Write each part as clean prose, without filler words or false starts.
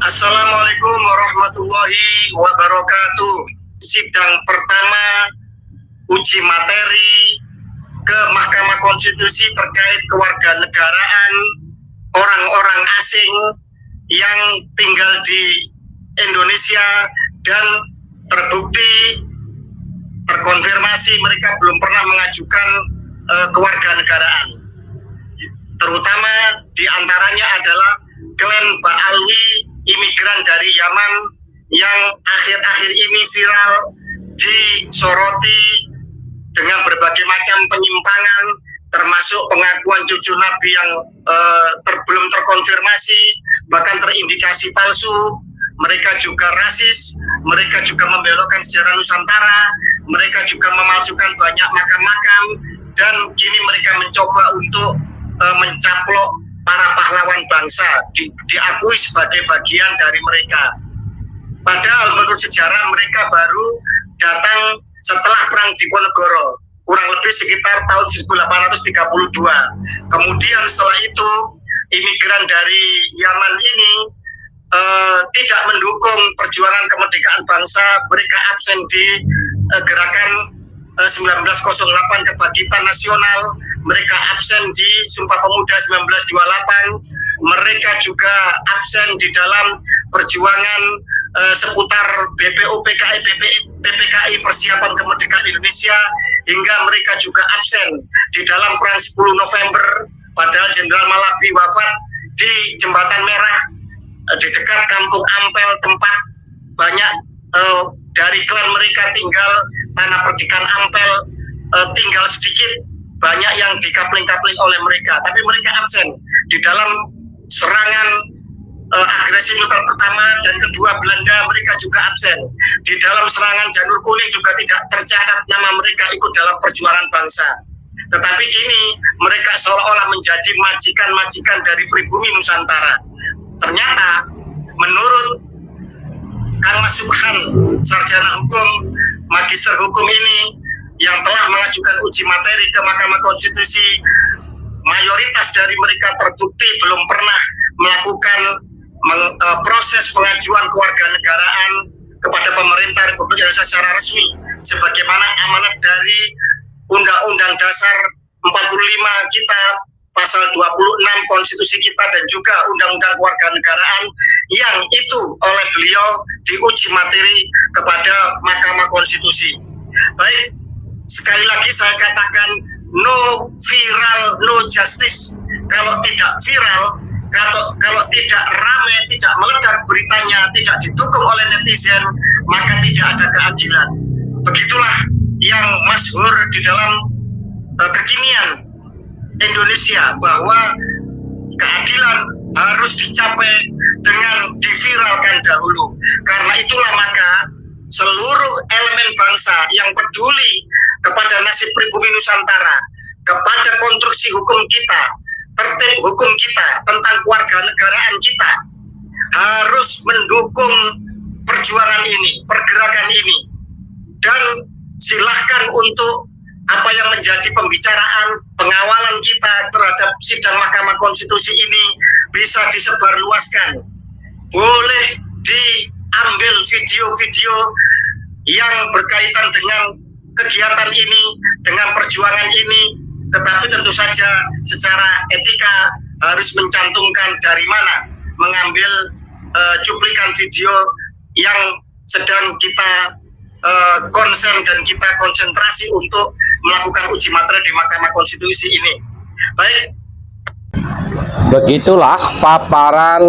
Assalamualaikum warahmatullahi wabarakatuh. Sidang pertama uji materi ke Mahkamah Konstitusi terkait kewarganegaraan orang-orang asing yang tinggal di Indonesia dan terbukti terkonfirmasi mereka belum pernah mengajukan kewarganegaraan. Terutama diantaranya adalah klan Ba'alwi, imigran dari Yaman yang akhir-akhir ini viral disoroti dengan berbagai macam penyimpangan, termasuk pengakuan cucu Nabi yang belum terkonfirmasi, bahkan terindikasi palsu. Mereka juga rasis, mereka juga membelokkan sejarah Nusantara, mereka juga memalsukan banyak makam-makam, dan kini mereka mencoba untuk mencaplok para pahlawan bangsa, diakui sebagai bagian dari mereka. Padahal menurut sejarah mereka baru datang setelah Perang Diponegoro, kurang lebih sekitar tahun 1832. Kemudian setelah itu imigran dari Yaman ini tidak mendukung perjuangan kemerdekaan bangsa. Mereka absen di gerakan 1908 Kebangkitan Nasional, mereka absen di Sumpah Pemuda 1928, mereka juga absen di dalam perjuangan seputar BPU PKI PPKI Persiapan Kemerdekaan Indonesia, hingga mereka juga absen di dalam Perang 10 November, padahal Jenderal Malabi wafat di Jembatan Merah di dekat Kampung Ampel, tempat banyak dari klan mereka tinggal. Tanah perdikan Ampel tinggal sedikit, banyak yang dikapling-kapling oleh mereka, tapi mereka absen di dalam serangan agresi militer pertama dan kedua Belanda. Mereka juga absen di dalam serangan Janur Kuning, juga tidak tercatat nama mereka ikut dalam perjuangan bangsa. Tetapi kini mereka seolah-olah menjadi majikan-majikan dari pribumi Nusantara. Ternyata menurut Kang Mas Subhan, sarjana hukum, magister hukum ini, yang telah mengajukan uji materi ke Mahkamah Konstitusi, mayoritas dari mereka terbukti belum pernah melakukan proses pengajuan kewarganegaraan kepada pemerintah Republik Indonesia secara resmi, sebagaimana amanat dari Undang-Undang Dasar 45 kita, pasal 26 konstitusi kita, dan juga Undang-Undang Kewarganegaraan yang itu oleh beliau diuji materi kepada Mahkamah Konstitusi. Baik, sekali lagi saya katakan, no viral, no justice. Kalau tidak viral, kalau tidak ramai, tidak meledak beritanya, tidak didukung oleh netizen, maka tidak ada keadilan. Begitulah yang masyhur di dalam kekinian Indonesia, bahwa keadilan harus dicapai dengan diviralkan dahulu. Karena itulah maka seluruh elemen bangsa yang peduli kepada nasib pribumi Nusantara, kepada konstruksi hukum kita, tertib hukum kita, tentang kewarganegaraan kita, harus mendukung perjuangan ini, pergerakan ini. Dan silahkan untuk apa yang menjadi pembicaraan pengawalan kita terhadap sidang Mahkamah Konstitusi ini bisa disebarluaskan. Boleh diambil video-video yang berkaitan dengan kegiatan ini, dengan perjuangan ini, tetapi tentu saja secara etika harus mencantumkan dari mana mengambil cuplikan video yang sedang kita konsen dan kita konsentrasi untuk melakukan uji materi di Mahkamah Konstitusi ini. Baik. Begitulah paparan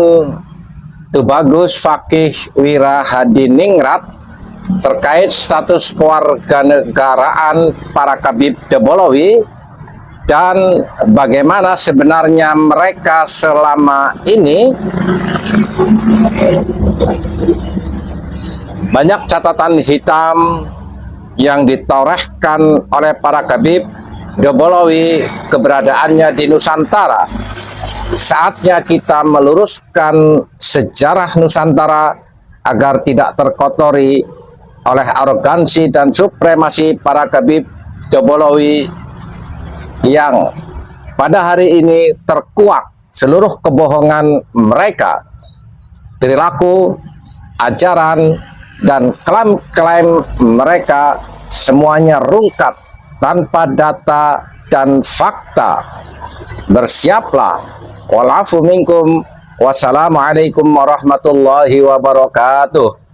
Tubagus Fakih Wirahadiningrat terkait status kewarganegaraan para Khabib Debolowi dan bagaimana sebenarnya mereka selama ini. Banyak catatan hitam yang ditorehkan oleh para Khabib Debolowi keberadaannya di Nusantara. Saatnya kita meluruskan sejarah Nusantara agar tidak terkotori oleh arogansi dan supremasi para Khabib Debolowi yang pada hari ini terkuak seluruh kebohongan mereka. perilaku, ajaran, dan klaim-klaim mereka semuanya rungkat tanpa data dan fakta. Bersiaplah. Walafu minkum. Wassalamualaikum warahmatullahi wabarakatuh.